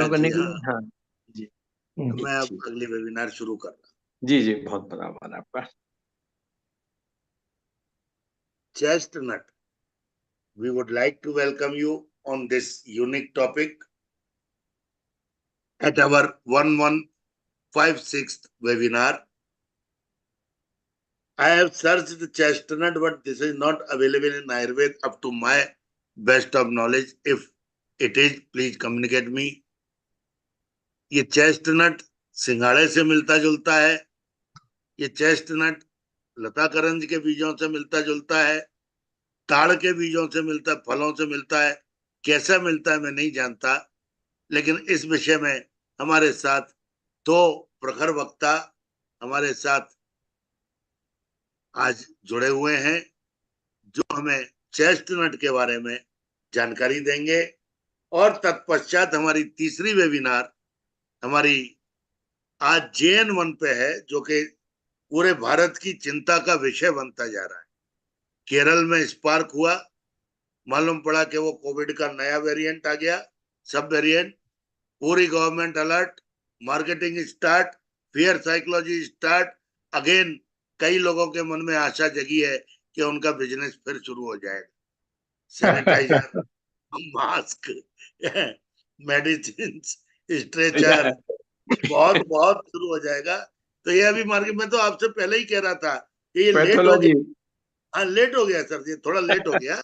करने जी के हाँ, लिए। हाँ जी मैं अब ठीक। अगली वेबिनार शुरू कर रहा हूँ। जी जी, बहुत बहुत आभार आपका। Chestnut, we would like to welcome you on this unique topic at our 1156th webinar. I have searched the chestnut, but this is not available in Ayurveda up to my best of knowledge. If it is, please communicate me. ये chestnut सिंघाड़े से मिलता जुलता है, ये chestnut लता करंज के बीजों से मिलता जुलता है, ताड़ के बीजों से मिलता, फलों से मिलता है। कैसा मिलता है मैं नहीं जानता, लेकिन इस विषय में हमारे साथ दो प्रखर वक्ता हमारे साथ आज जुड़े हुए हैं, जो हमें चेस्टनट के बारे में जानकारी देंगे। और तत्पश्चात हमारी तीसरी वेबिनार हमारी आज JN1 पे है, जो कि पूरे भारत की चिंता का विषय बनता जा रहा है। केरल में स्पार्क हुआ, मालूम पड़ा कि वो कोविड का नया वेरिएंट आ गया, सब वेरिएंट। पूरी government alert, marketing start, fear psychology start. Again कई लोगों के मन में आशा जगी है कि उनका बिजनेस फिर शुरू हो जाएगा। सैनिटाइजर, मास्क, मेडिसिन, स्ट्रेचर, बहुत बहुत शुरू हो जाएगा। तो ये अभी मार्केट में, तो आपसे पहले ही कह रहा था कि ये लेट हो पैथोलॉजी। गया। हाँ, लेट हो गया सर जी, थोड़ा लेट हो गया।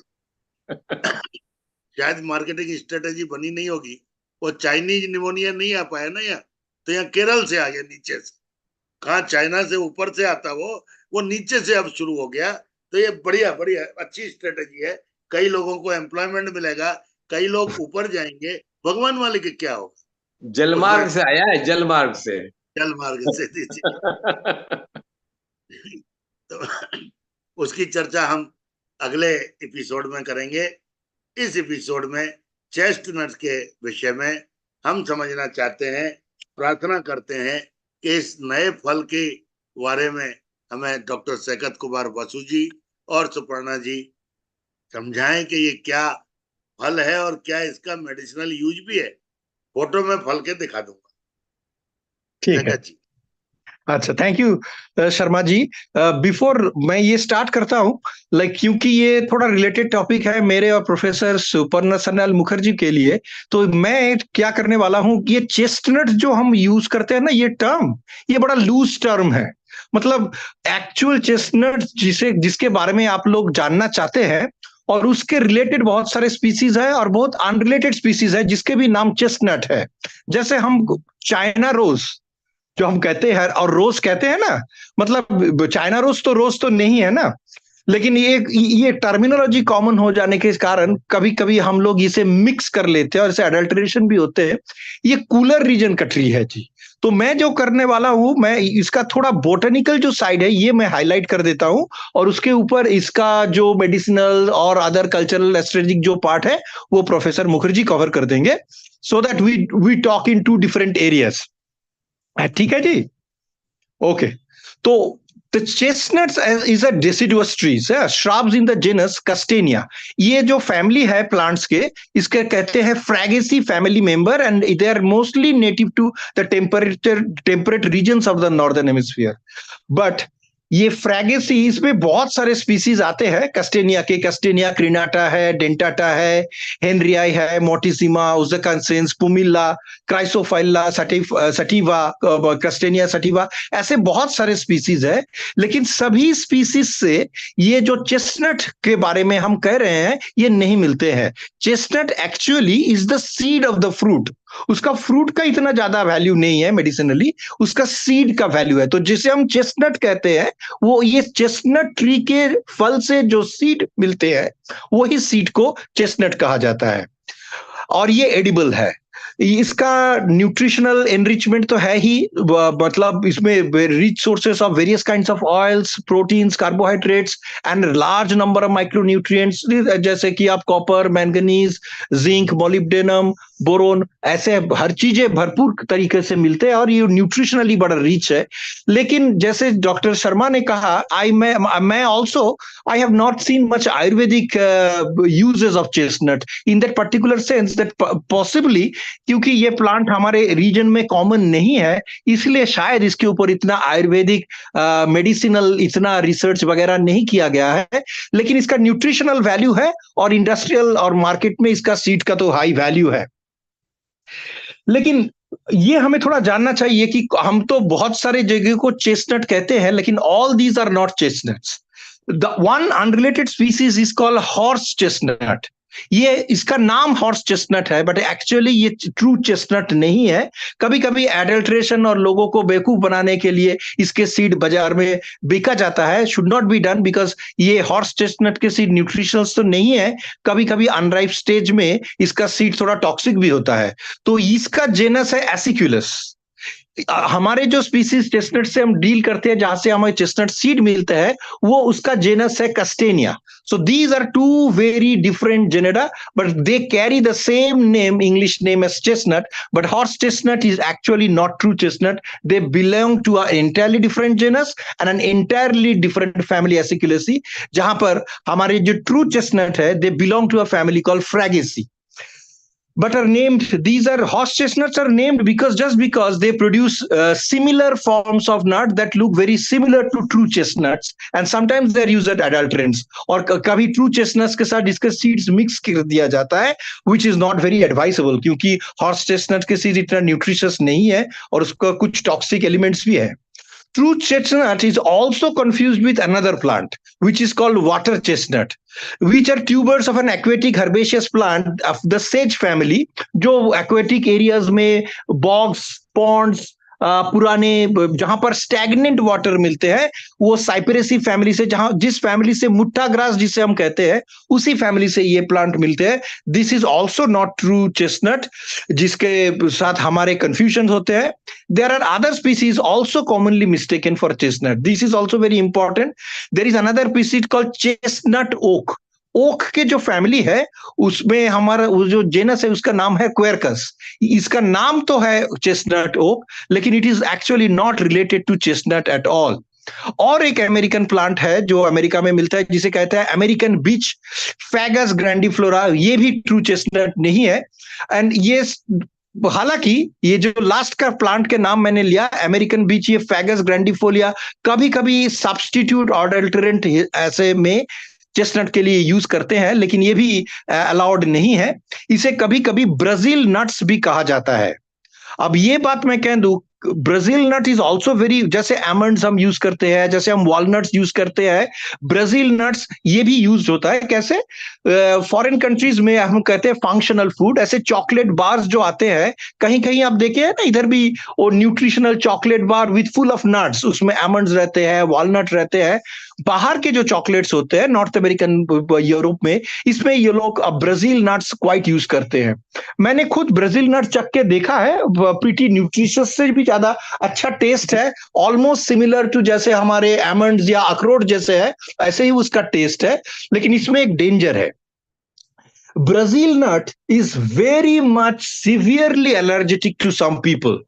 शायद मार्केटिंग स्ट्रेटेजी बनी नहीं होगी। वो चाइनीज निमोनिया नहीं आ पाया ना यहाँ, तो यहाँ केरल से आ गया नीचे से। कहाँ चाइना से ऊपर से आता वो नीचे से अब शुरू हो गया। तो ये बढ़िया बढ़िया अच्छी स्ट्रेटेजी है। कई लोगों को एम्प्लॉयमेंट मिलेगा, कई लोग ऊपर जाएंगे। भगवान वाले के क्या होगा उसमें, जलमार्ग से आया है, जलमार्ग से। जल मार्ग से दीजिए। तो उसकी चर्चा हम अगले एपिसोड में करेंगे। इस एपिसोड में चेस्टनट के विषय में हम समझना चाहते हैं, प्रार्थना करते हैं कि इस नए फल के बारे में हमें डॉक्टर शैकत कुमार बसु जी और सुपर्णा जी समझाएं कि ये क्या फल है और क्या इसका मेडिसिनल यूज भी है। फोटो में फल के दिखा दूंगा। ठीक है। शैकत जी। अच्छा, thank you Sharma ji. Before मैं ये स्टार्ट करता हूँ, क्योंकि ये थोड़ा रिलेटेड टॉपिक है मेरे और प्रोफेसर सुपर्णा सन्याल मुखर्जी के लिए, तो मैं क्या करने वाला हूँ, ये चेस्टनट जो हम यूज करते हैं ना, ये टर्म, ये बड़ा लूज टर्म है। मतलब एक्चुअल चेस्टनट जिसके बारे में आप लोग जानना चाहते हैं, और उसके रिलेटेड बहुत सारे स्पीसीज है और बहुत अनरिलेटेड स्पीसीज है जिसके भी नाम चेस्टनट है। जैसे हम चाइना रोज जो हम कहते हैं और रोज कहते हैं ना, मतलब चाइना रोज तो नहीं है ना, लेकिन ये टर्मिनोलॉजी कॉमन हो जाने के कारण कभी कभी हम लोग इसे मिक्स कर लेते हैं और इसे अडल्ट्रेशन भी होते हैं। ये कूलर रीजन का ट्री है जी। तो मैं जो करने वाला हूं, मैं इसका थोड़ा बोटेनिकल जो साइड है ये मैं हाईलाइट कर देता हूं, और उसके ऊपर इसका जो मेडिसिनल और अदर कल्चरल एस्ट्रेटिक जो पार्ट है वो प्रोफेसर मुखर्जी कवर कर देंगे, so that we talk in 2 different areas. ठीक है जी, ओके। तो the chestnuts is a deciduous trees, shrubs in the genus Castanea. ये जो फैमिली है प्लांट्स के, इसके कहते हैं fragaceae family member, and they are mostly native to the temperate regions of the northern hemisphere. But ये fragaceae, इसमें बहुत सारे स्पीसीज आते हैं कस्टेनिया के। कस्टेनिया क्रिनाटा है, डेंटाटा है, हेनरियाई है, मोटिसिमा, उजकांसेंस, पुमिल्ला, क्राइसोफाइला, सटीवा, कस्टेनिया सटीवा, ऐसे बहुत सारे स्पीसीज है। लेकिन सभी स्पीसीज से ये जो चेस्टनट के बारे में हम कह रहे हैं ये नहीं मिलते हैं। Chestnut actually is the seed of the fruit. उसका फ्रूट का इतना ज्यादा वैल्यू नहीं है मेडिसिनली, उसका सीड का वैल्यू है। तो जिसे हम चेस्टनट कहते हैं, वो ये चेस्टनट ट्री के फल से जो सीड मिलते हैं वही सीड को चेस्टनट कहा जाता है, और ये एडिबल है। इसका न्यूट्रिशनल एनरिचमेंट तो है ही, मतलब इसमें rich sources of various kinds of oils, proteins, carbohydrates and large number of micronutrients, जैसे कि आप copper, manganese, zinc, molybdenum, boron, ऐसे हर चीजें भरपूर तरीके से मिलते हैं और ये न्यूट्रिशनली बड़ा रिच है। लेकिन जैसे डॉक्टर शर्मा ने कहा, मैं also I have not seen much Ayurvedic uses of chestnut in that particular sense that possibly, क्योंकि ये प्लांट हमारे रीजन में कॉमन नहीं है, इसलिए शायद इसके ऊपर इतना आयुर्वेदिक मेडिसिनल इतना रिसर्च वगैरह नहीं किया गया है। लेकिन इसका न्यूट्रिशनल वैल्यू है और इंडस्ट्रियल और मार्केट में इसका सीड का तो हाई वैल्यू है। लेकिन ये हमें थोड़ा जानना चाहिए कि हम तो बहुत सारे जगह को चेस्टनट कहते हैं, लेकिन all these are not chestnuts. The one unrelated species is called horse chestnut. ये इसका नाम हॉर्स चेस्टनट है, बट एक्चुअली ये ट्रू चेस्टनट नहीं है। कभी कभी एडल्ट्रेशन और लोगों को बेवकूफ बनाने के लिए इसके सीड बाजार में बिका जाता है। Should not be done, because ये हॉर्स चेस्टनट के सीड न्यूट्रिशनल तो नहीं है। कभी कभी अनराइप स्टेज में इसका सीड थोड़ा टॉक्सिक भी होता है। तो इसका जेनस है एसिक्यूलस। हमारे जो स्पीसीज चेस्टनट से हम डील करते हैं, जहां से हमें चेस्टनट सीड मिलते हैं, वो उसका जेनस है कस्टेनिया। So these are two very different genera, but they carry the same name, English name as chestnut. But horse chestnut is actually not true chestnut. They belong to an entirely different genus and an entirely different family, Aciculacea. जहां पर हमारे जो true chestnut है, they belong to a family called Fragaceae. But are named, these are horse chestnuts are named because just because they produce similar forms of nut that look very similar to true chestnuts, and sometimes they are used as adulterants, और कभी true chestnuts के साथ इसके seeds mix कर दिया जाता है, which is not very advisable, क्योंकि horse chestnut के seed इतना nutritious नहीं है और उसका कुछ toxic elements भी है। True chestnut is also confused with another plant, which is called water chestnut, which are tubers of an aquatic herbaceous plant of the sage family, जो aquatic areas में bogs, ponds, पुराने जहां पर stagnant water मिलते हैं, वो साइपरेसी family से, जहां जिस फैमिली से मुट्ठा ग्रास जिसे हम कहते हैं, उसी फैमिली से ये प्लांट मिलते हैं। This is also not true chestnut, जिसके साथ हमारे कंफ्यूजन होते हैं। There are other species also commonly mistaken for chestnut. This is also very important. There is another species called chestnut oak. Oak के जो फैमिली है, उसमें हमारा वो जो जेनस है उसका नाम है क्वेरकस। इसका नाम तो है चेस्टनट ओक, लेकिन it is actually not related to chestnut at all. और एक अमेरिकन प्लांट है जो अमेरिका में मिलता है, जिसे कहते हैं अमेरिकन बीच, फैगस ग्रैंडिफ्लोरा। ये भी ट्रू चेस्टनट नहीं है। एंड ये हालांकि ये जो लास्ट का प्लांट के नाम मैंने लिया अमेरिकन बीच, ये फैगस ग्रैंडिफोलिया कभी कभी सब्स्टिट्यूट अडल्टरेंट ऐसे में चेस्टनट के लिए यूज करते हैं, लेकिन ये भी अलाउड नहीं है। इसे कभी कभी ब्राजील नट्स भी कहा जाता है। अब ये बात मैं कह दूं, Brazil nut is also very, जैसे आमंड्स हम यूज करते हैं, जैसे हम वॉलनट्स यूज करते हैं, ब्राजील नट्स ये भी यूज होता है। कैसे? फॉरेन कंट्रीज में हम कहते हैं फंक्शनल फूड। ऐसे चॉकलेट बार्स जो आते हैं, कहीं कहीं आप देखे हैं ना, इधर भी वो nutritional chocolate bar with full of nuts, उसमें आमंड्स रहते हैं, वॉलनट रहते हैं। बाहर के जो चॉकलेट्स होते हैं नॉर्थ अमेरिकन, यूरोप में, इसमें ये लोग ब्राजील नट्स क्वाइट यूज करते हैं। मैंने खुद ब्राजील नट चख के देखा है, प्रीटी न्यूट्रिशियस से भी ज्यादा अच्छा टेस्ट है। ऑलमोस्ट सिमिलर टू जैसे हमारे आमंड्स या अखरोट जैसे है, ऐसे ही उसका टेस्ट है। लेकिन इसमें एक डेंजर है। Brazil nut is very much severely allergetic to some people.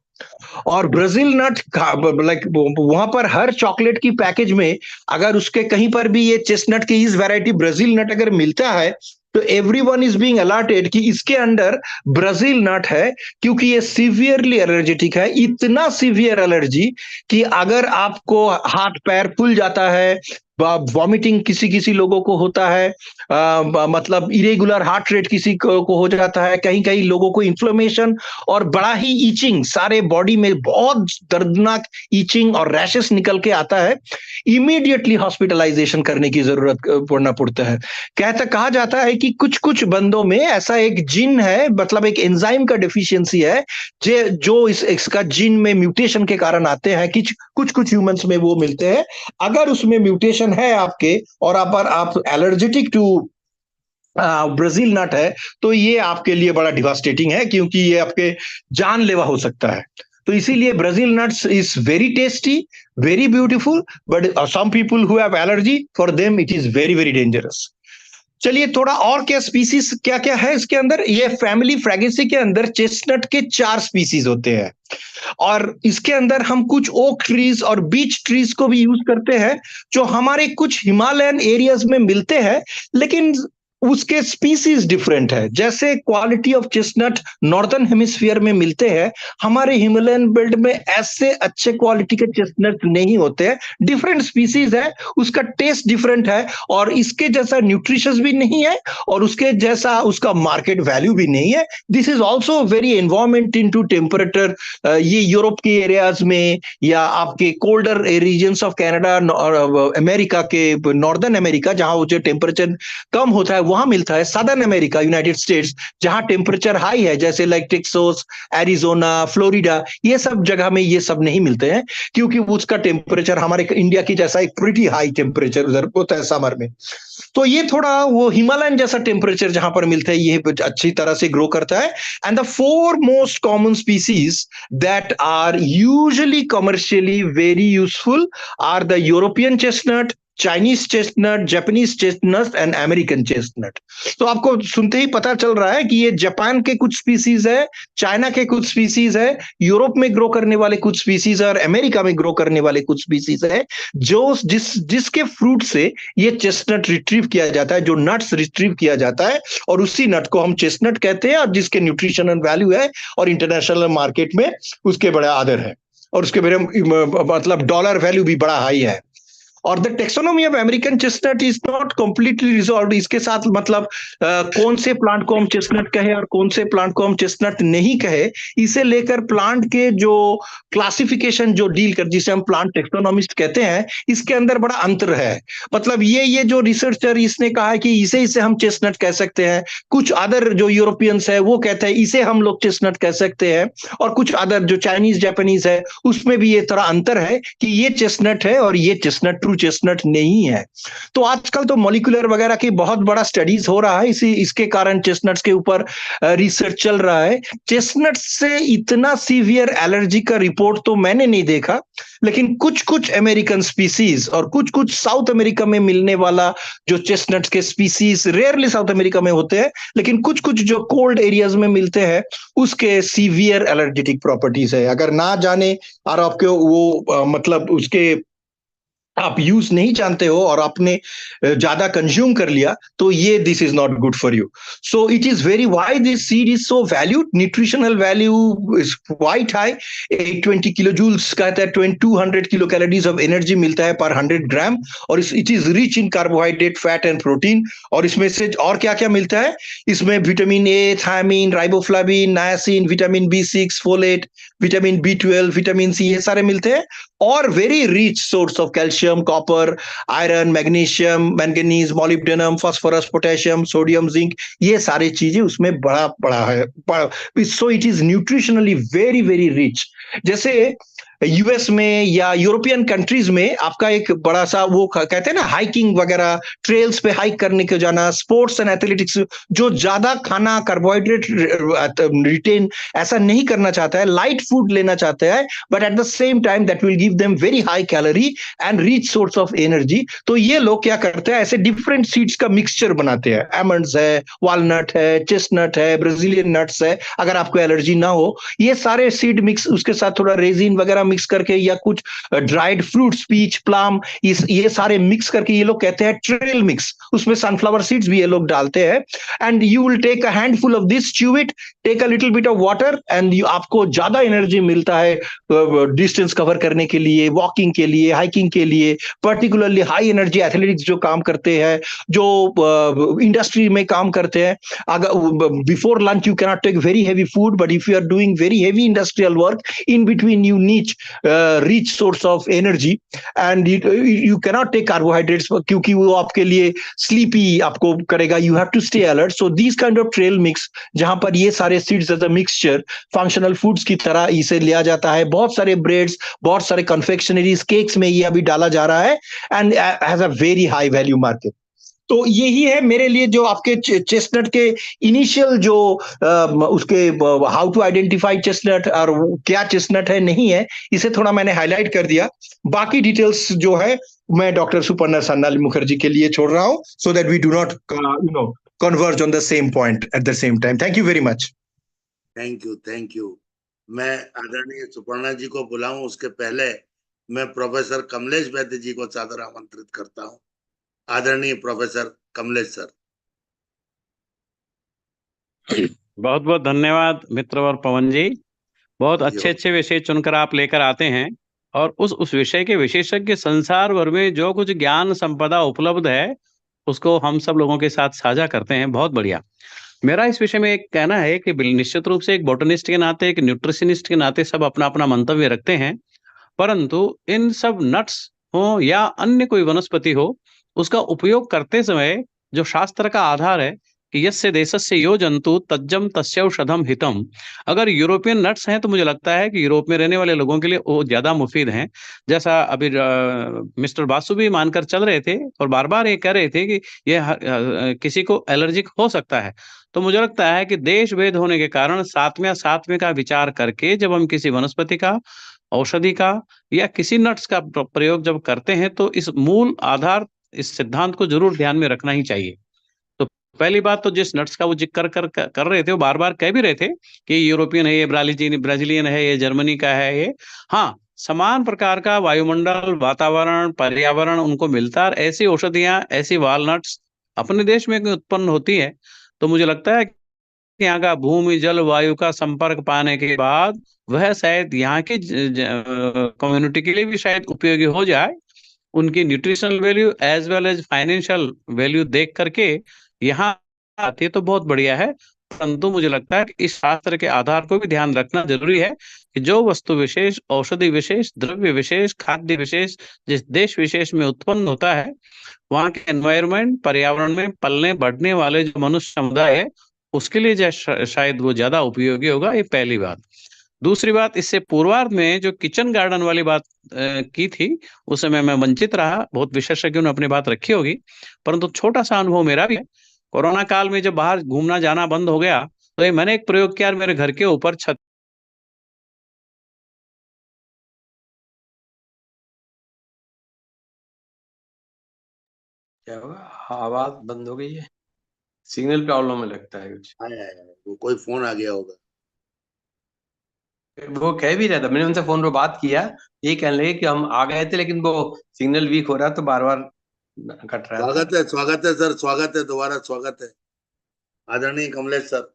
और ब्राजील नट लाइक वहां पर हर चॉकलेट की पैकेज में अगर उसके कहीं पर भी ये चेस्टनट की इस वैरायटी ब्राजील नट अगर मिलता है, तो एवरीवन इज बीइंग अलर्टेड कि इसके अंदर ब्राजील नट है, क्योंकि ये सीवियरली एलर्जेटिक है। इतना सीवियर एलर्जी कि अगर आपको हाथ पैर फूल जाता है, वॉमिटिंग किसी किसी लोगों को होता है, मतलब इरेगुलर हार्ट रेट किसी को हो जाता है, कहीं कहीं लोगों को इन्फ्लेमेशन और बड़ा ही ईचिंग, सारे बॉडी में बहुत दर्दनाक ईचिंग और रैशेस निकल के आता है। इमीडिएटली हॉस्पिटलाइजेशन करने की जरूरत पड़ता है। कहा जाता है कि कुछ कुछ बंदों में ऐसा एक जीन है, मतलब एक एंजाइम का डेफिशिएंसी है, जो इसका जीन में म्यूटेशन के कारण आते हैं। कुछ कुछ ह्यूमंस में वो मिलते हैं। अगर उसमें म्यूटेशन है आपके और आप एलर्जेटिक टू ब्राजील नट है, तो ये आपके लिए बड़ा डिवास्टेटिंग है, क्योंकि ये आपके जानलेवा हो सकता है। तो इसीलिए Brazil nuts is very tasty, very beautiful, but some people who have allergy, for them it is very very dangerous. चलिए थोड़ा और क्या स्पीसीज क्या क्या है इसके अंदर। ये फैमिली फ्रैगेसी के अंदर चेस्टनट के 4 स्पीसीज होते हैं, और इसके अंदर हम कुछ ओक ट्रीज और बीच ट्रीज को भी यूज करते हैं, जो हमारे कुछ हिमालयन एरियाज में मिलते हैं, लेकिन उसके स्पीसीज डिफरेंट है। जैसे quality of chestnut northern hemisphere में मिलते हैं, हमारे हिमालयन बेल्ट में ऐसे अच्छे क्वालिटी के चेस्टनट नहीं होते हैं। डिफरेंट स्पीसीज है, उसका टेस्ट डिफरेंट है, और इसके जैसा न्यूट्रिशियस भी नहीं है, और उसके जैसा उसका मार्केट वैल्यू भी नहीं है। This is also very environment in to temperature. ये यूरोप के एरियाज में या आपके कोल्डर रीजन्स ऑफ कनाडा और अमेरिका के नॉर्दर्न अमेरिका जहां वो जो टेम्परेचर कम होता है वहां मिलता है। सदर्न अमेरिका यूनाइटेड स्टेट्स जहां टेम्परेचर हाई है, जैसे लाइक टेक्सास, एरिजोना, फ्लोरिडा, ये सब जगह में ये सब नहीं मिलते हैं, क्योंकि उसका टेम्परेचर हमारे इंडिया की जैसा एक प्रीटी हाई टेम्परेचर उधर होता है समर में। तो ये थोड़ा वो हिमालयन जैसा टेम्परेचर जहां पर मिलता है, ये अच्छी तरह से ग्रो करता है। And the 4 most common species that are usually commercially very useful are the European chestnut, Chinese chestnut, Japanese chestnut and American chestnut. तो आपको सुनते ही पता चल रहा है कि ये जापान के कुछ स्पीसीज है, चाइना के कुछ स्पीसीज है, यूरोप में ग्रो करने वाले कुछ स्पीसीज है, और अमेरिका में ग्रो करने वाले कुछ स्पीसीज है, जो जिसके फ्रूट से ये चेस्टनट रिट्रीव किया जाता है, जो नट्स रिट्रीव किया जाता है, और उसी नट को हम चेस्टनट कहते हैं, और जिसके न्यूट्रिशनल वैल्यू है और इंटरनेशनल मार्केट में उसके बड़ा आदर है, और उसके मेरे मतलब डॉलर वैल्यू भी बड़ा हाई है। और the taxonomy of American chestnut is not completely resolve. इसके साथ मतलब कौन से प्लांट को हम चेस्टनट कहे और कौन से प्लांट को हम चेस्टनट नहीं कहे, इसे लेकर प्लांट के जो क्लासिफिकेशन जो डील कर, जिसे हम प्लांट टेक्सोनोमिस्ट कहते हैं, इसके अंदर बड़ा अंतर है। मतलब ये जो रिसर्चर इसने कहा है कि इसे हम चेस्टनट कह सकते हैं, कुछ अदर जो यूरोपियंस है वो कहते हैं इसे हम लोग चेस्टनट कह सकते हैं, और कुछ अदर जो चाइनीज जापानीज है उसमें भी ये थोड़ा अंतर है कि ये चेस्टनट है और ये चेस्टनट ट्रू चेस्टनट नहीं है। तो आजकल तो मॉलिक्यूलर वगैरह की बहुत बड़ा स्टडीज हो रहा है, इसके कारण चेस्टनट्स के ऊपर रिसर्च चल रहा है। चेस्टनट से इतना सीवियर एलर्जी का रिपोर्ट तो मैंने नहीं देखा, लेकिन कुछ कुछ अमेरिकन स्पीसीज और कुछ कुछ साउथ अमेरिका में मिलने वाला जो चेस्टनट के स्पीसीज रेयरली साउथ अमेरिका में होते हैं, लेकिन कुछ कुछ जो कोल्ड एरियाज में मिलते हैं उसके सीवियर एलर्जेटिक प्रॉपर्टीज है। अगर ना जाने और आपके वो मतलब उसके आप यूज नहीं जानते हो और आपने ज्यादा कंज्यूम कर लिया, तो ये this is not good for you. So it is very why this seed is so valued. Nutritional value is quite high, 820 kilo joules कहता है, 200 किलो कैलोरीज ऑफ एनर्जी मिलता है पर 100 ग्राम, और it is rich in carbohydrate, fat and protein. और इसमें से और क्या क्या मिलता है, इसमें vitamin A, thiamine, riboflavin, niacin, vitamin B6, folate, vitamin B12, vitamin C, ये सारे मिलते हैं। और very rich source of calcium, copper, iron, magnesium, manganese, molybdenum, phosphorus, potassium, sodium, zinc, ये सारी चीजें उसमें बड़ा बड़ा है। So it is nutritionally very very rich. जैसे यूएस में या यूरोपियन कंट्रीज में आपका एक बड़ा सा वो कहते हैं ना, हाइकिंग वगैरह, ट्रेल्स पे हाइक करने के जाना, स्पोर्ट्स एंड एथलेटिक्स, जो ज्यादा खाना कार्बोहाइड्रेट रिटेन ऐसा नहीं करना चाहता है, लाइट फूड लेना चाहता है, but at the same time that will give them very high calorie and rich source of energy. तो ये लोग क्या करते हैं, ऐसे डिफरेंट सीड्स का मिक्सचर बनाते हैं। आमंड्स है, वॉलनट है, चेस्टनट है, ब्राजीलियन नट्स है, अगर आपको एलर्जी ना हो, ये सारे सीड मिक्स, उसके साथ थोड़ा रेजिन वगैरह मिक्स करके, या कुछ ड्राइड फ्रूट्स, पीच, प्लम, ये सारे मिक्स करके ये लोग कहते हैं ट्रेल मिक्स। उसमें सनफ्लावर सीड्स भी ये लोग डालते हैं। And you will take a handful of this, chew it, take a little bit of water, and आपको ज्यादा एनर्जी मिलता है डिस्टेंस कवर करने के लिए, वॉकिंग के लिए, हाइकिंग के लिए, पर्टिकुलरली हाई एनर्जी एथलेटिक्स जो काम करते हैं, जो इंडस्ट्री में काम करते हैं। अगर before lunch you cannot take very heavy food, but if you are doing very heavy industrial work, in between you need rich source of energy, and you cannot take carbohydrates क्योंकि वो आपके लिए sleepy आपको करेगा, you have to stay alert. So these kind of trail mix, जहां पर ये सारे seeds as a mixture functional foods की तरह इसे लिया जाता है, बहुत सारे ब्रेड्स, बहुत सारे confectioneries, केक्स में ये अभी डाला जा रहा है, and has a very high value market. तो यही है मेरे लिए जो आपके चेस्टनट के इनिशियल जो उसके हाउ टू आइडेंटिफाई चेस्टनट और क्या चेस्टनट है नहीं है, इसे थोड़ा मैंने हाईलाइट कर दिया। बाकी डिटेल्स जो है मैं डॉक्टर सुपर्णा सन्नाली मुखर्जी के लिए छोड़ रहा हूं, so that we do not converge on the same point at the same time. Thank you very much. Thank you, thank you. मैं आदरणीय सुपर्णा जी को बुलाऊं उसके पहले मैं प्रोफेसर कमलेश वैद्य जी को सादर आमंत्रित करता हूं। आदरणीय प्रोफेसर कमलेश सर। बहुत बहुत धन्यवाद मित्र और पवन जी। बहुत जी अच्छे अच्छे विषय चुनकर आप लेकर आते हैं और उस विषय के विशेषज्ञ संसार भर में जो कुछ ज्ञान संपदा उपलब्ध है उसको हम सब लोगों के साथ साझा करते हैं। बहुत बढ़िया। मेरा इस विषय में एक कहना है कि निश्चित रूप से एक बोटनिस्ट के नाते, एक न्यूट्रिशनिस्ट के नाते सब अपना अपना मंतव्य रखते हैं, परंतु इन सब नट्स हो या अन्य कोई वनस्पति हो, उसका उपयोग करते समय जो शास्त्र का आधार है कि यस्य देशस्य यो जंतु तज्जम तस्यौषधम हितम। अगर यूरोपियन नट्स हैं तो मुझे लगता है कि यूरोप में रहने वाले लोगों के लिए वो ज्यादा मुफीद हैं। जैसा अभी मिस्टर बासु भी मानकर चल रहे थे और बार बार ये कह रहे थे कि ये किसी को एलर्जिक हो सकता है। तो मुझे लगता है कि देश भेद होने के कारण सात्म्य सात्म्य का विचार करके जब हम किसी वनस्पति का, औषधि का या किसी नट्स का प्रयोग जब करते हैं तो इस मूल आधार, इस सिद्धांत को जरूर ध्यान में रखना ही चाहिए। तो पहली बात तो जिस नट्स का वो जिक्र कर रहे थे वो बार बार कह भी रहे थे कि यूरोपियन है, ये ब्राजीलियन है, ये जर्मनी का है, ये हाँ समान प्रकार का वायुमंडल, वातावरण, पर्यावरण उनको मिलता है। और ऐसी औषधियां, ऐसी वालनट्स अपने देश में उत्पन्न होती है तो मुझे लगता है यहाँ का भूमि जल वायु का संपर्क पाने के बाद वह शायद यहाँ की कम्युनिटी के लिए भी शायद उपयोगी हो जाए। उनकी nutritional value as well as financial value देख करके यहाँ आती है तो बहुत बढ़िया है। परंतु मुझे लगता है कि इस शास्त्र के आधार को भी ध्यान रखना जरूरी है कि जो वस्तु विशेष, औषधि विशेष, द्रव्य विशेष, खाद्य विशेष जिस देश विशेष में उत्पन्न होता है, वहाँ के एनवायरमेंट, पर्यावरण में पलने बढ़ने वाले जो मनुष्य समुदाय है उसके लिए शायद वो ज्यादा उपयोगी होगा। ये पहली बात। दूसरी बात, इससे पूर्वार्ध में जो किचन गार्डन वाली बात की थी उस समय मैं वंचित रहा। बहुत विशेषज्ञों ने अपनी बात रखी होगी, परंतु छोटा सा अनुभव मेरा भी है। कोरोना काल में जब बाहर घूमना जाना बंद हो गया तो ये मैंने एक प्रयोग किया। मेरे घर के ऊपर छत क्या होगा? आवाज बंद हो गई है, सिग्नल प्रॉब्लम में लगता है कुछ। आया आया, वो कोई फोन आ गया होगा। वो कह भी रहा था, मैंने उनसे फोन पर बात किया, ये कहने लगे कि हम आ गए थे लेकिन वो सिग्नल वीक हो रहा तो बार बार कट रहा था। स्वागत है सर, स्वागत है, दोबारा स्वागत है आदरणीय कमलेश सर।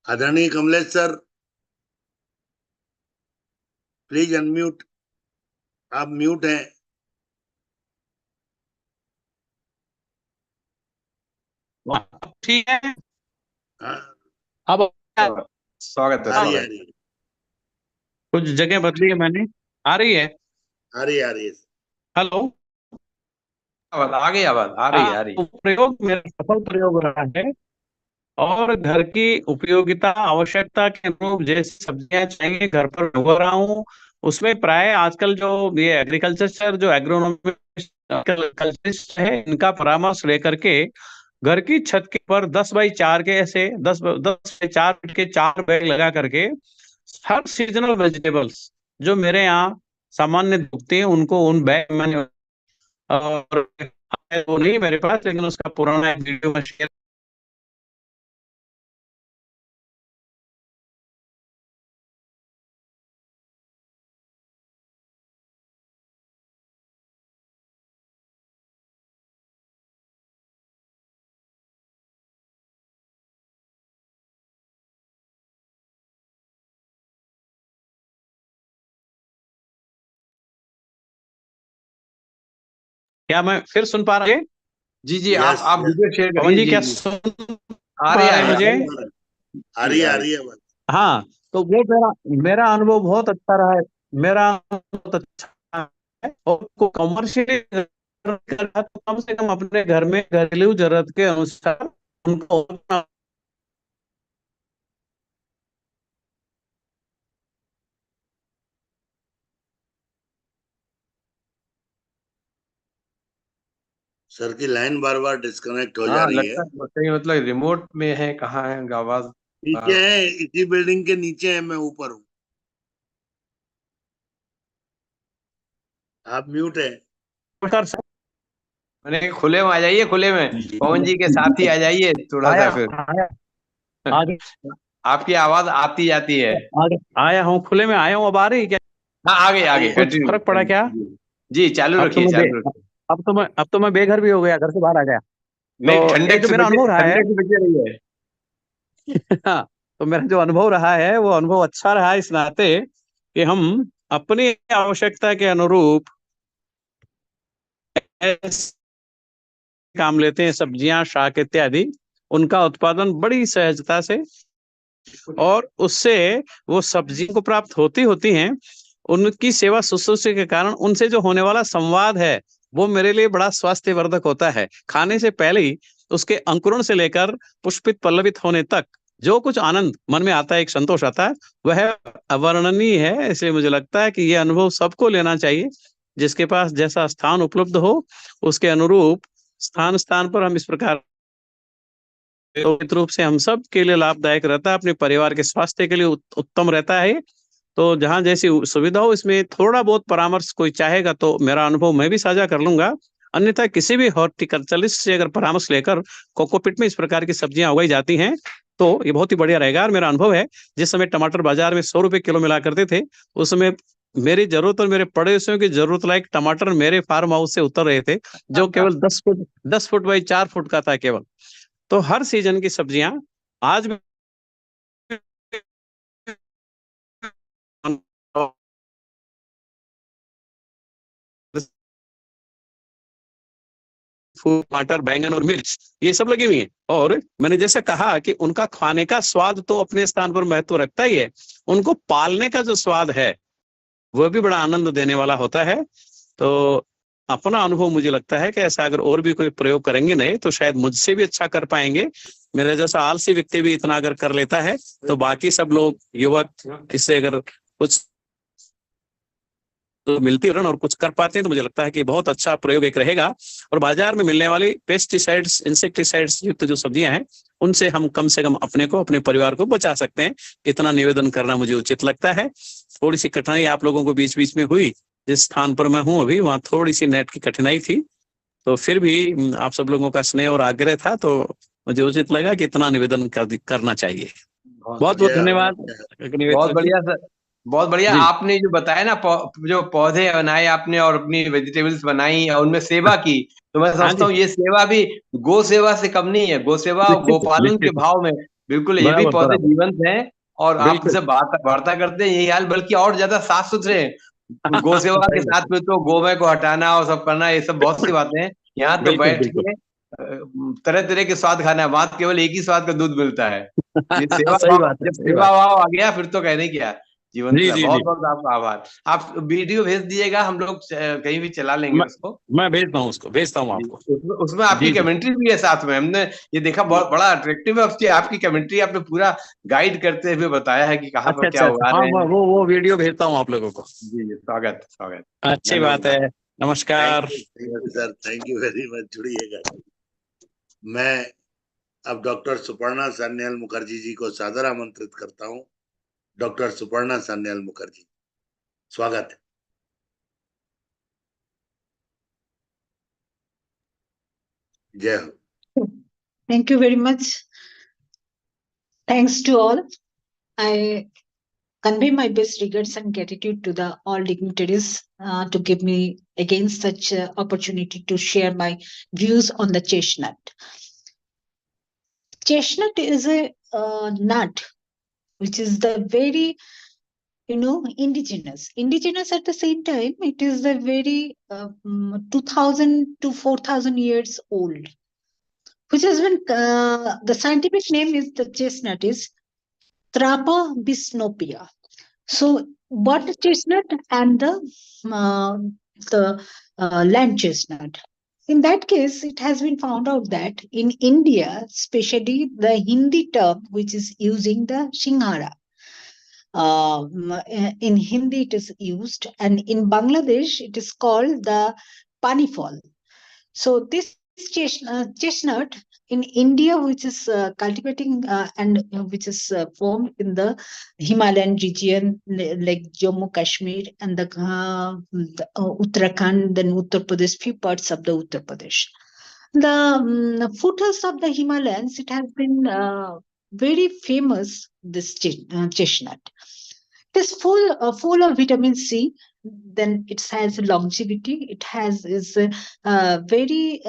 आदरणीय कमलेश सर, प्लीज अनम्यूट। आप म्यूट हैं। ठीक है। हाँ, अब स्वागत है, आ रही है, आ स्वागत रही है, कुछ जगह बदली है मैंने। आ रही है? आ रही है, आ रही है। हेलो। है। आ गई आवाज, आ रही है, आ रही तो है। प्रयोग मेरा सफल प्रयोग रहा है और घर की उपयोगिता आवश्यकता के अनुरूप जैसी सब्जियां चाहिए घर पर उगा रहा हूँ। उसमें प्राय आजकल जो ये एग्रीकल्चर, जो एग्रोनॉमिस्ट है, इनका परामर्श लेकर के घर की छत के ऊपर 10 बाई 4 के ऐसे 10 बाई 4 के 4 बैग लगा करके हर सीजनल वेजिटेबल्स जो मेरे यहाँ सामान्य उगते हैं उनको उन बैग मैंने, और वो नहीं मेरे पास लेकिन उसका पुराना एक वीडियो में शेयर। क्या मैं फिर सुन पा रहे हैं? जी जी, यस आप यस, वीडियो शेयर पवन करिए, जी जी क्या जी। सुन आ रही पा है, आ रहे हैं रही है, मुझे? आ जी रही है, आ आ रही रही है बात। हाँ। तो वो मेरा मेरा अनुभव बहुत अच्छा रहा है। मेरा अनुभव बहुत अच्छा है और को कमर्शियली तो कम से कम अपने घर में घरेलू जरूरत के अनुसार उनको सर की लाइन बार बार डिस्कनेक्ट हो जा हाँ रही है। लगता है कहीं मतलब रिमोट में है, कहाँ है आवाज। नीचे है, इसी बिल्डिंग के नीचे है, मैं ऊपर हूँ। आप म्यूट है। नमस्कार सर। मैंने कहा खुले में आ जाइए, खुले में पवन जी के साथ ही आ जाइए थोड़ा आया सा फिर। आया आगे आपकी आवाज आती जाती है। आगे आया हूँ, खुले में आया हूँ। अब आ रही क्या? हाँ आगे आगे कुछ कंटिन्यू। फर्क पड़ा क्या? जी चालू अब तो रखिए, मैं चालू रखिए। अब तो मैं बेघर भी हो गया, घर से बाहर आ गया। नहीं, तो ये ठंडक जो से मेरा बचे, अनुभव रहा है ठंडक से बचे रहिए। हाँ, तो मेरा जो अनुभव रहा है वो अनुभव अच्छा रहा इस नाते कि हम अपनी आवश्यकता के अनुरूप ऐसे काम लेते हैं, सब्जियां, शाक इत्यादि, उनका उत्पादन बड़ी सहजता से, और उससे वो सब्जियों को प्राप्त होती होती हैं। उनकी सेवा शुश्रूषा के कारण उनसे जो होने वाला संवाद है वो मेरे लिए बड़ा स्वास्थ्यवर्धक होता है। खाने से पहले ही उसके अंकुरण से लेकर पुष्पित पल्लवित होने तक जो कुछ आनंद मन में आता है, एक संतोष आता है, वह अवर्णनीय है। इसलिए मुझे लगता है कि यह अनुभव सबको लेना चाहिए। जिसके पास जैसा स्थान उपलब्ध हो उसके अनुरूप स्थान स्थान पर हम इस प्रकार निश्चित रूप से हम सब के लिए लाभदायक रहता है, अपने परिवार के स्वास्थ्य के लिए उत्तम रहता है। तो जहां जैसी सुविधा हो, इसमें थोड़ा बहुत परामर्श कोई चाहेगा तो मेरा अनुभव मैं भी साझा कर लूंगा। अन्यथा किसी भी हॉर्टिकल्चरिस्ट से अगर परामर्श लेकर कोकोपीट में इस प्रकार की सब्जियां उगाई जाती हैं तो ये बहुत ही बढ़िया रहेगा। और मेरा अनुभव है, जिस समय टमाटर बाजार में 100 रुपए किलो मिला करते थे, उस समय मेरी जरूरत और मेरे पड़ोसियों की जरूरत लायक टमाटर मेरे फार्म हाउस से उतर रहे थे, जो केवल 10 फुट 10 फुट बाई 4 फुट का था केवल। तो हर सीजन की सब्जियां आज भी टमाटर, बैंगन और मिर्च ये सब लगी हुई है। और मैंने जैसे कहा कि उनका खाने का स्वाद तो अपने स्थान पर महत्व रखता ही है, उनको पालने का जो स्वाद है वह भी बड़ा आनंद देने वाला होता है। तो अपना अनुभव मुझे लगता है कि ऐसा अगर और भी कोई प्रयोग करेंगे नहीं तो शायद मुझसे भी अच्छा कर पाएंगे। मेरे जैसा आलसी व्यक्ति भी इतना अगर कर लेता है तो बाकी सब लोग युवक इससे अगर कुछ तो मिलती है और कुछ कर पाते हैं तो मुझे लगता है कि बहुत अच्छा प्रयोग एक रहेगा। और बाजार में मिलने वाली पेस्टिसाइड्स, इंसेक्टिसाइड्स युक्त जो सब्जियां हैं उनसे हम कम से कम अपने को, अपने परिवार को बचा सकते हैं। इतना निवेदन करना मुझे उचित लगता है। थोड़ी सी कठिनाई आप लोगों को बीच बीच में हुई, जिस स्थान पर मैं हूँ अभी वहाँ थोड़ी सी नेट की कठिनाई थी, तो फिर भी आप सब लोगों का स्नेह और आग्रह था तो मुझे उचित लगा कि इतना निवेदन करना चाहिए। बहुत बहुत बहुत बढ़िया, धन्यवाद बहुत निवेदिता जी। बढ़िया सर, बहुत बढ़िया। जी आपने जो बताया ना, जो पौधे बनाए आपने और अपनी वेजिटेबल्स बनाई और उनमें सेवा की, तो मैं हाँ समझता जी, हूँ ये सेवा भी गो सेवा से कम नहीं है। गो सेवा और निश्चित गोपालन के निश्चित, भाव में बिल्कुल ये भी बराबर पौधे बराबर, जीवंत हैं। और आप बिल्कुल। इनसे वार्ता करते हैं, यही हाल, बल्कि और ज्यादा साफ सुथरे हैं। गो सेवा के सही साथ बात में तो गोमय को हटाना और सब करना, ये सब बहुत सी बातें हैं। यहाँ है। तो बिल्कुल बैठ बिल्कुल। के तरह तरह के स्वाद खाना है, वहां तो केवल एक ही स्वाद का दूध मिलता है। ये सेवा सही भाव, बात है, जब सही सेवा बात। भाव आ गया फिर तो कहने क्या। जी जीवंत जी बहुत जी। बहुत आपका आभार। आप वीडियो भेज दीजिएगा, हम लोग कहीं भी चला लेंगे मैं उसको। मैं भेजता हूँ, उसको भेजता हूँ जी, आपको। उसमें आपकी जी जी कमेंट्री भी है साथ में, हमने ये देखा, जी। बहुत बड़ा अट्रैक्टिव है उसकी आपकी कमेंट्री। आपने पूरा गाइड करते हुए बताया है कि कहाँ अच्छा पर क्या अच्छा अच्छा, उगा हाँ रहे मैं हैं। वो वीडियो भेजता हूँ आप लोगों को। जी जी, स्वागत स्वागत। अच्छी बात धन्यवाद। है। नमस्कार। Thank you sir, thank you very much. जुड़िएगा। मैं अब डॉक्टर सुपर्णा सान्याल मुखर्जी जी को सादर आमंत्रित करता हूँ। डॉक्टर सुपर्णा सान्याल मुखर्जी, स्वागत है। जय हो। Thank you very much. Thanks to all. I convey my best regards and gratitude to the all dignitaries to give me again such opportunity to share my views on the chestnut. Chestnut is a nut which is the very indigenous at the same time. It is the very 2000 to 4000 years old, which has been the scientific name is the chestnut is Trapa bisnopia. So, butter chestnut and the land chestnut. In that case, it has been found out that in India, especially the Hindi term which is using the Singhara. In Hindi, it is used, and in Bangladesh, it is called the panifal. So, this chestnut in India, which is cultivating and which is formed in the Himalayan region, like Jammu Kashmir and the Uttarakhand, then Uttar Pradesh, few parts of the Uttar Pradesh. The foothills of the Himalayas, it has been very famous, this chestnut. It is full of vitamin C. Then it has longevity. It has is very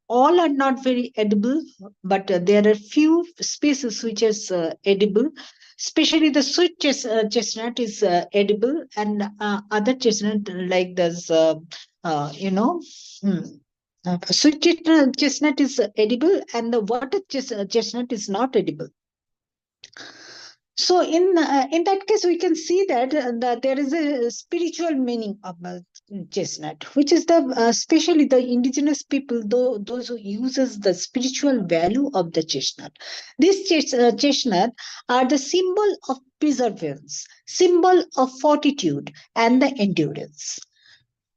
all are not very edible, but there are few species which is edible. Especially the sweet chestnut is edible, and other chestnut like this, you know. Sweet chestnut is edible, and the water chestnut is not edible. So in that case, we can see that, that there is a spiritual meaning of chestnut, which is the especially the indigenous people, those who uses the spiritual value of the chestnut. These chestnut are the symbol of perseverance, symbol of fortitude, and the endurance.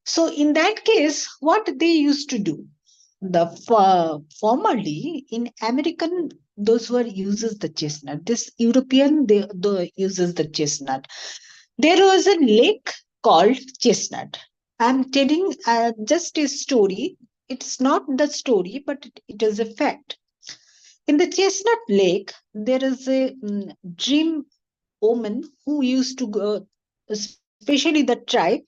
So in that case, what they used to do, the formerly in American, those who uses the chestnut, this European, they uses the chestnut. There was a lake called Chestnut. I'm telling just a story. It's not the story, but it is a fact. In the Chestnut Lake, there is a dream woman who used to go, especially the tribe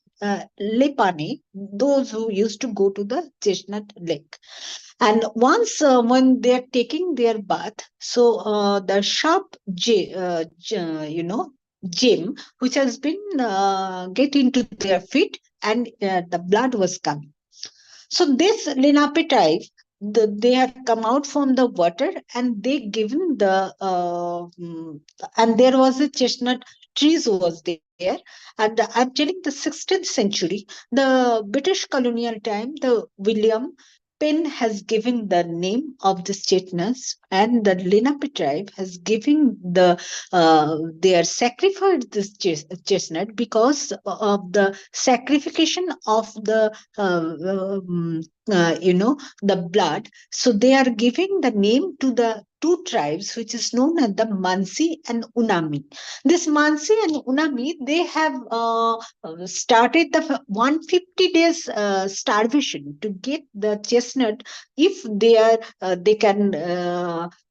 Lepani, those who used to go to the Chestnut Lake. And once when they are taking their bath, so the sharp gem which has been get into their feet, and the blood was coming. So this Lenape tribe, they have come out from the water, and they given the and there was a chestnut trees was there. And I'm telling the 16th century, the British colonial time, the William Penn has given the name of the chestnuts, and the Lenape tribe has given the they are sacrificed this chestnut because of the sacrification of the the blood. So they are giving the name to the two tribes, which is known as the Mansi and Unami. This Mansi and Unami, they have started the 150 days starvation to get the chestnut. If they are, they can,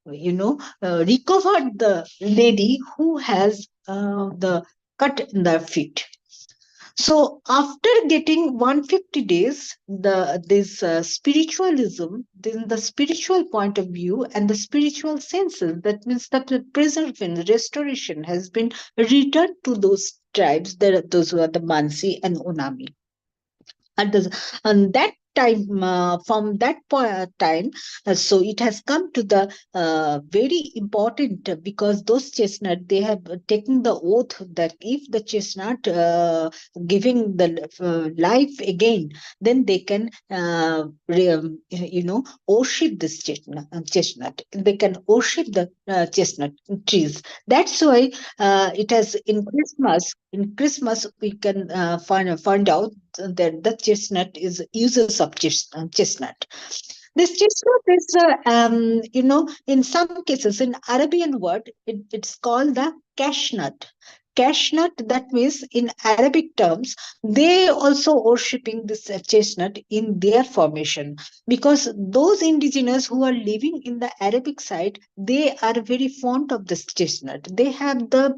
recover the lady who has the cut in the feet. So after getting 150 days, this spiritualism, then the spiritual point of view and the spiritual senses, that means that the preservation, restoration has been returned to those tribes, those who are the Mansi and Unami. And that time, from that time, so it has come to the very important, because those chestnut, they have taken the oath that if the chestnut giving the life again, then they can worship this chestnut. They can worship the chestnut trees. That's why it has in Christmas we can find out that the chestnut is uses of chestnut. This chestnut is, in some cases in Arabian word, it's called the cashnut. Cashnut, that means in Arabic terms, they also worshipping this chestnut in their formation, because those indigenous who are living in the Arabic side, they are very fond of this chestnut. They have the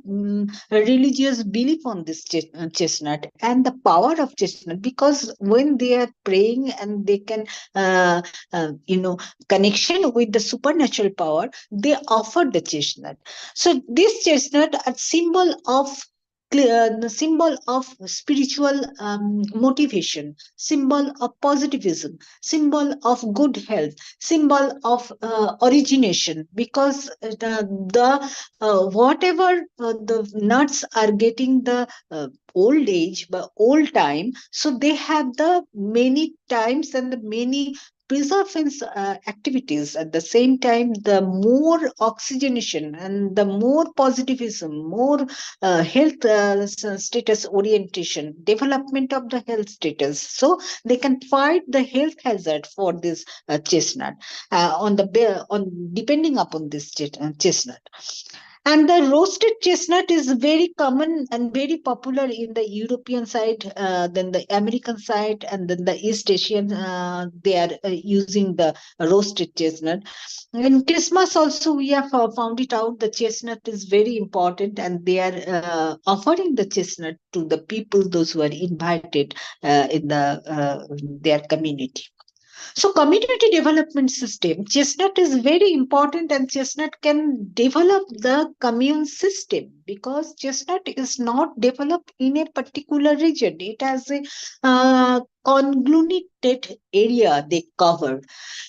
religious belief on this chestnut and the power of chestnut, because when they are praying and they can, connection with the supernatural power, they offer the chestnut. So this chestnut are symbol of the symbol of spiritual motivation, symbol of positivism, symbol of good health, symbol of origination, because the whatever the nuts are getting the old age, but old time, so they have the many times and the many preservance activities, at the same time, the more oxygenation and the more positivism, more health status orientation, development of the health status, so they can fight the health hazard for this chestnut on depending upon this chestnut. And the roasted chestnut is very common and very popular in the European side, then the American side, and then the East Asian. They are using the roasted chestnut. In Christmas also, we have found it out. The chestnut is very important, and they are offering the chestnut to the people, those who are invited in their community. So community development system, chestnut is very important, and chestnut can develop the commune system, because chestnut is not developed in a particular region. It has a conglomerated area they cover.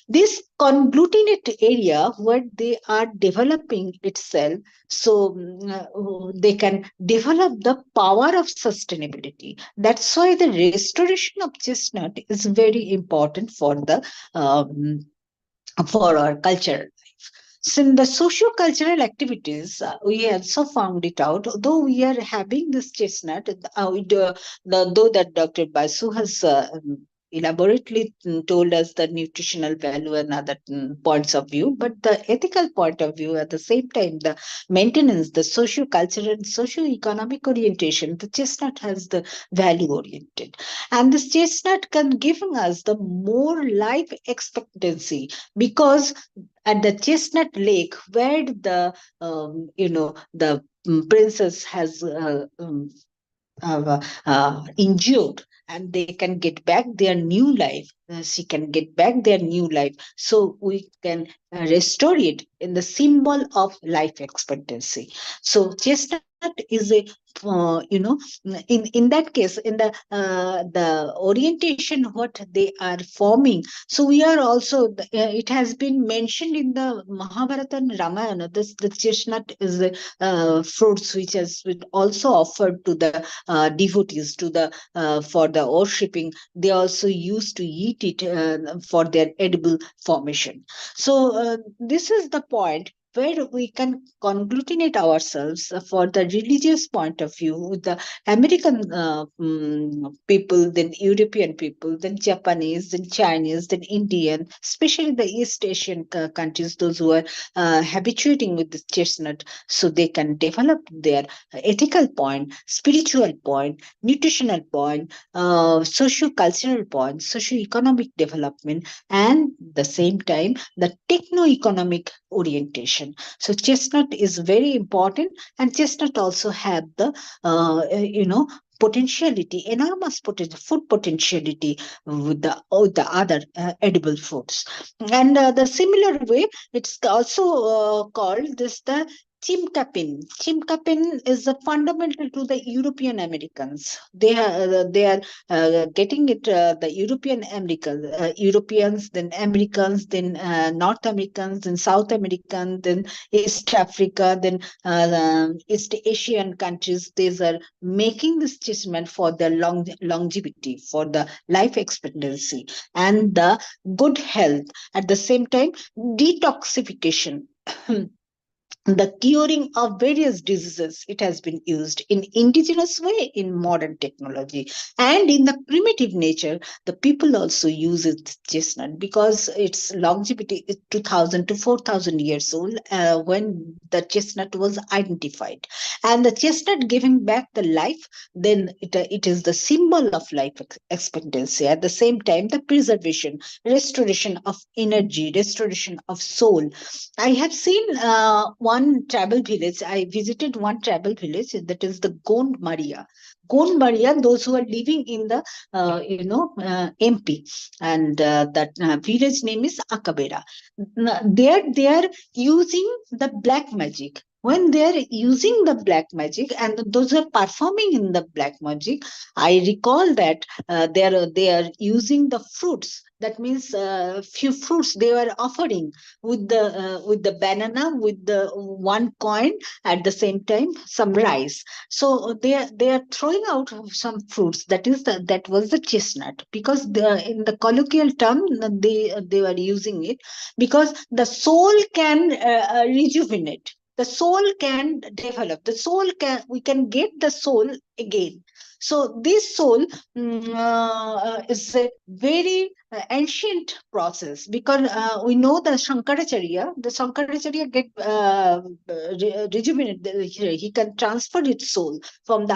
This conglomerate area where they are developing itself, so they can develop the power of sustainability. That's why the restoration of chestnut is very important for the for our culture. So in the socio-cultural activities, we also found it out. Though we are having this chestnut, though that Dr. Basu has elaborately told us the nutritional value and other points of view, but the ethical point of view, at the same time, the maintenance, the socio-cultural and socio-economic orientation, the chestnut has the value oriented. And this chestnut can give us the more life expectancy, because at the Chestnut Lake, where the the princess has injured, and they can get back their new life. She can get back their new life, so we can restore it in the symbol of life expectancy. So chestnut is a in that case, in the orientation what they are forming. So we are also it has been mentioned in the Mahabharata and Ramayana. The chestnut is the fruits which has been also offered to the devotees to the for the worshipping. They also used to eat it for their edible formation. So this is the point where we can conglutinate ourselves for the religious point of view with the American people, then European people, then Japanese, then Chinese, then Indian, especially the East Asian countries, those who are habituating with the chestnut, so they can develop their ethical point, spiritual point, nutritional point, socio-cultural point, socio-economic development, and the same time the techno-economic orientation. So chestnut is very important, and chestnut also have the potentiality, enormous food potentiality with the other edible foods. And the similar way, it's also called this the chimkapin. Chimkapin is fundamental to the European Americans. They are getting it, the Europeans, then Americans, then North Americans, then South American, then East Africa, then East Asian countries. These are making this chestnut for the longevity, for the life expectancy, and the good health. At the same time, detoxification. The curing of various diseases, it has been used in indigenous way, in modern technology, and in the primitive nature. The people also use it chestnut because its longevity is 2000 to 4000 years old when the chestnut was identified. And the chestnut giving back the life, then it is the symbol of life expectancy. At the same time, the preservation, restoration of energy, restoration of soul. I have seen one tribal village. I visited one tribal village, that is the Gond Maria. Gond Maria, those who are living in the MP, and that village name is Akabera. They are using the black magic. When they are using the black magic, and those who are performing in the black magic, I recall that they are using the fruits That means few fruits they were offering with the banana, with the one coin, at the same time some rice. So they are throwing out some fruits. That was the chestnut, because in the colloquial term they were using it, because the soul can rejuvenate. The soul can develop. We can get the soul again. So this soul is a very ancient process, because we know the Shankaracharya get rejuvenated. He can transfer its soul from the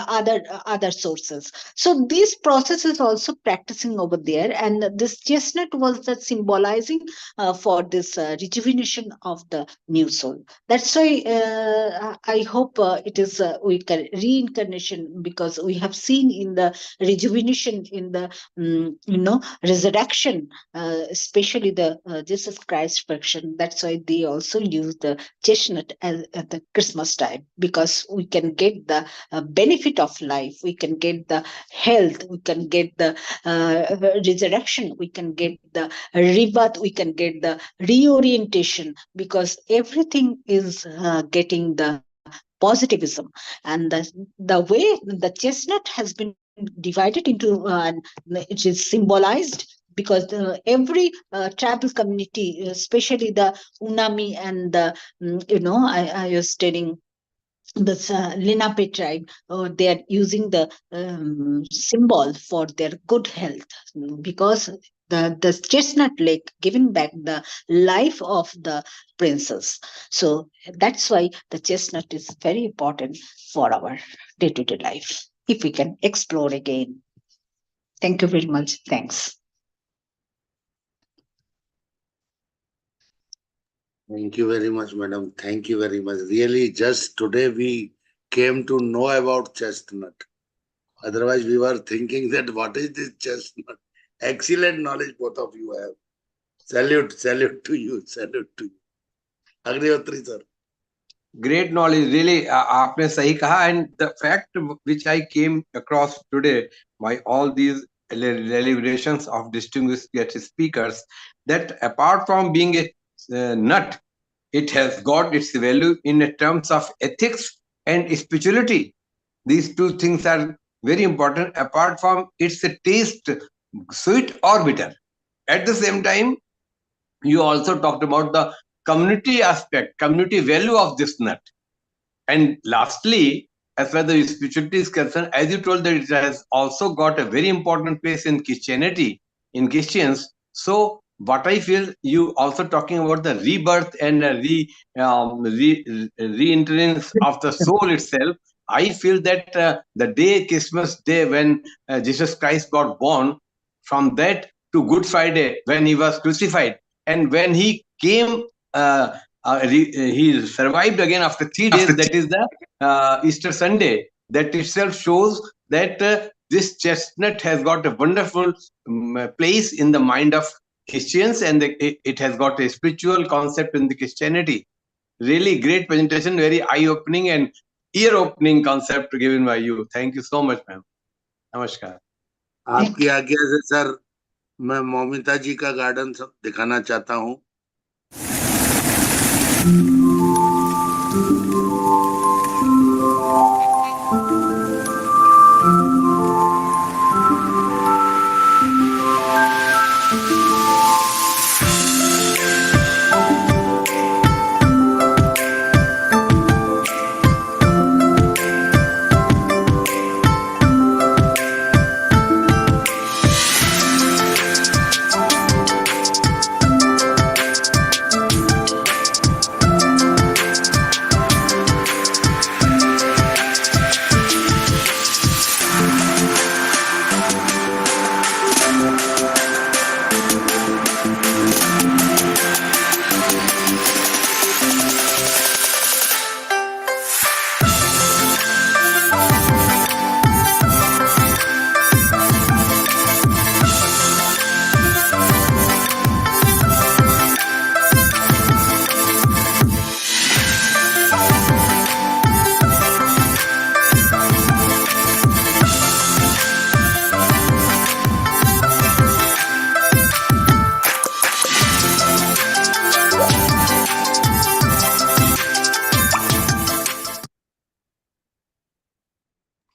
other sources. So this process is also practicing over there, and this chestnut was the symbolizing for this rejuvenation of the new soul. That's why I hope it is reincarnation, because we have seen in the rejuvenation, in the resurrection, especially the Jesus Christ version. That's why they also use the chestnut at the Christmas time, because we can get the benefit of life, we can get the health, we can get the resurrection, we can get the rebirth, we can get the reorientation, because everything is getting the positivism. And the way the chestnut has been divided into, it is symbolized, because every tribal community, especially the Unami and the I was telling this Lenape tribe, they are using the symbol for their good health, because the chestnut lake giving back the life of the princess. So that's why the chestnut is very important for our day-to-day life, if we can explore again. Thank you very much. Thanks. Thank you very much, madam. Thank you very much. Really, just today we came to know about chestnut. Otherwise, we were thinking that what is this chestnut? Excellent knowledge both of you have. Salute to you. Salute to you. Agnihotri sir. Great knowledge, really. आपने सही कहा. And the fact which I came across today by all these deliberations of distinguished guest speakers, that apart from being a nut, it has got its value in terms of ethics and spirituality. These two things are very important. Apart from its taste, sweet or bitter. At the same time, you also talked about the community aspect, community value of this nut. And lastly, as far as the spirituality is concerned, as you told, that it has also got a very important place in Christianity, in Christians. So what I feel, you also talking about the rebirth and re-entrance of the soul itself. I feel that the day, Christmas Day, when Jesus Christ got born, from that to Good Friday, when he was crucified, and when he came, he survived again after 3 days. That is the Easter Sunday. That itself shows that this chestnut has got a wonderful place in the mind of Christians, and it has got a spiritual concept in the Christianity. Really great presentation, very eye-opening and ear-opening concept given by you. Thank you so much, ma'am. Namaskar. आपकी आज्ञा से sir, मैं मौमिता जी का garden दिखाना चाहता हूँ.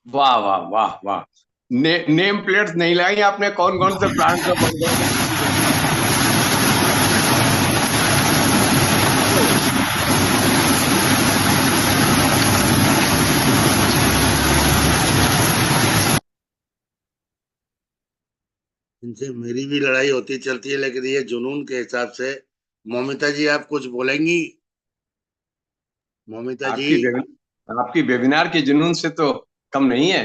वाह वाह वाह वाह, नेम प्लेट्स नहीं लगाई आपने, कौन कौन से प्लांट का इनसे मेरी भी लड़ाई होती चलती है, लेकिन ये जुनून के हिसाब से। मौमिता जी, आप कुछ बोलेंगी? मौमिता जी। आपकी वेबिनार के जुनून से तो कम नहीं है।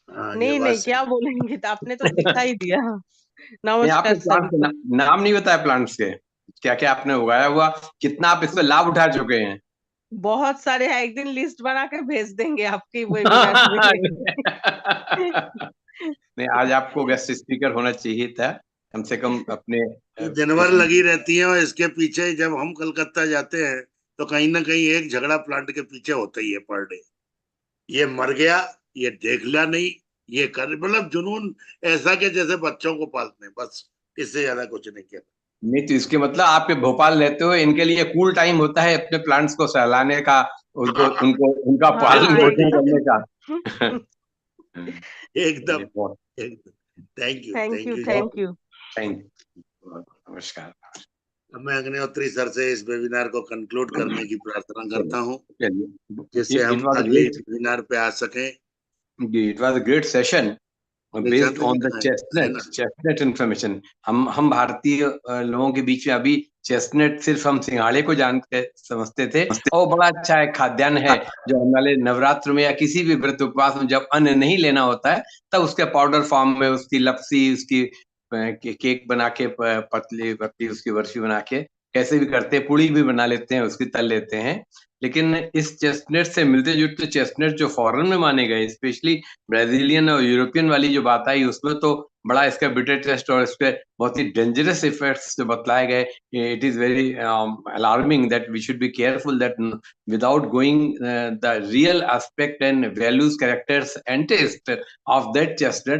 हाँ, ये नहीं बात नहीं, क्या बोलेंगे, तो आपने तो दिखा ही दिया। नहीं, आपने नमस्कार प्लांट सभी के को। नाम नहीं बताया, प्लांट्स के क्या क्या आपने उगाया हुआ, कितना आप इससे लाभ उठा चुके हैं। बहुत सारे हैं, एक दिन लिस्ट बना कर भेज देंगे आपके वेबिनार में। नहीं, आज आपको गेस्ट स्पीकर होना चाहिए था, कम से कम अपने ये दिन भर लगी रहती है, और इसके पीछे जब हम कलकत्ता जाते हैं तो कहीं ना कहीं एक झगड़ा प्लांट के पीछे होता ही है पर डे। ये मर गया, ये देख लिया नहीं, ये कर, मतलब जुनून ऐसा कि जैसे बच्चों को पालते हैं, बस इससे ज्यादा कुछ नहीं किया। नहीं तो इसके मतलब आपके भोपाल रहते हो, इनके लिए कूल टाइम होता है अपने प्लांट्स को सहलाने का, उनको उनको उनका हाँ पालन हाँ, पोषण करने का। एकदम बहुत एकदम। Thank you, thank thank you you. Thank you. Thank you, नमस्कार। अब मैं अग्निहोत्री सर से इस वेबिनार को कंक्लूड करने की प्रार्थना करता हूँ, चलिए, जिससे हम इट वाज अगले ग्रेट, वेबिनार पे आ सकें। It was great session based Nishant ji on the है ना? Chestnut information. हम भारतीय लोगों के बीच में अभी चेस्टनट सिर्फ हम सिंघाड़े को जानते समझते थे, और बड़ा अच्छा है, खाद्यान्न है, जो हमारे नवरात्र में या किसी भी व्रत उपवास में जब अन्न नहीं लेना होता है, तब उसके पाउडर फॉर्म में उसकी लपसी, उसकी केक बना के, पतली पतली उसकी बर्फी बना के, कैसे भी करते हैं, पुड़ी भी बना लेते हैं, उसकी तल लेते हैं। लेकिन इस चेस्टनट से मिलते जुलते चेस्टनट जो फॉरेन में माने गए, स्पेशली ब्राजीलियन और यूरोपियन वाली जो बात आई, उसमें तो बड़ा इसका बिटर टेस्ट और इसके बहुत ही डेंजरस इफेक्ट्स जो बतलाए गए। It is very alarming that we should be careful that without going the real aspect and values, characters and taste of that chestnut,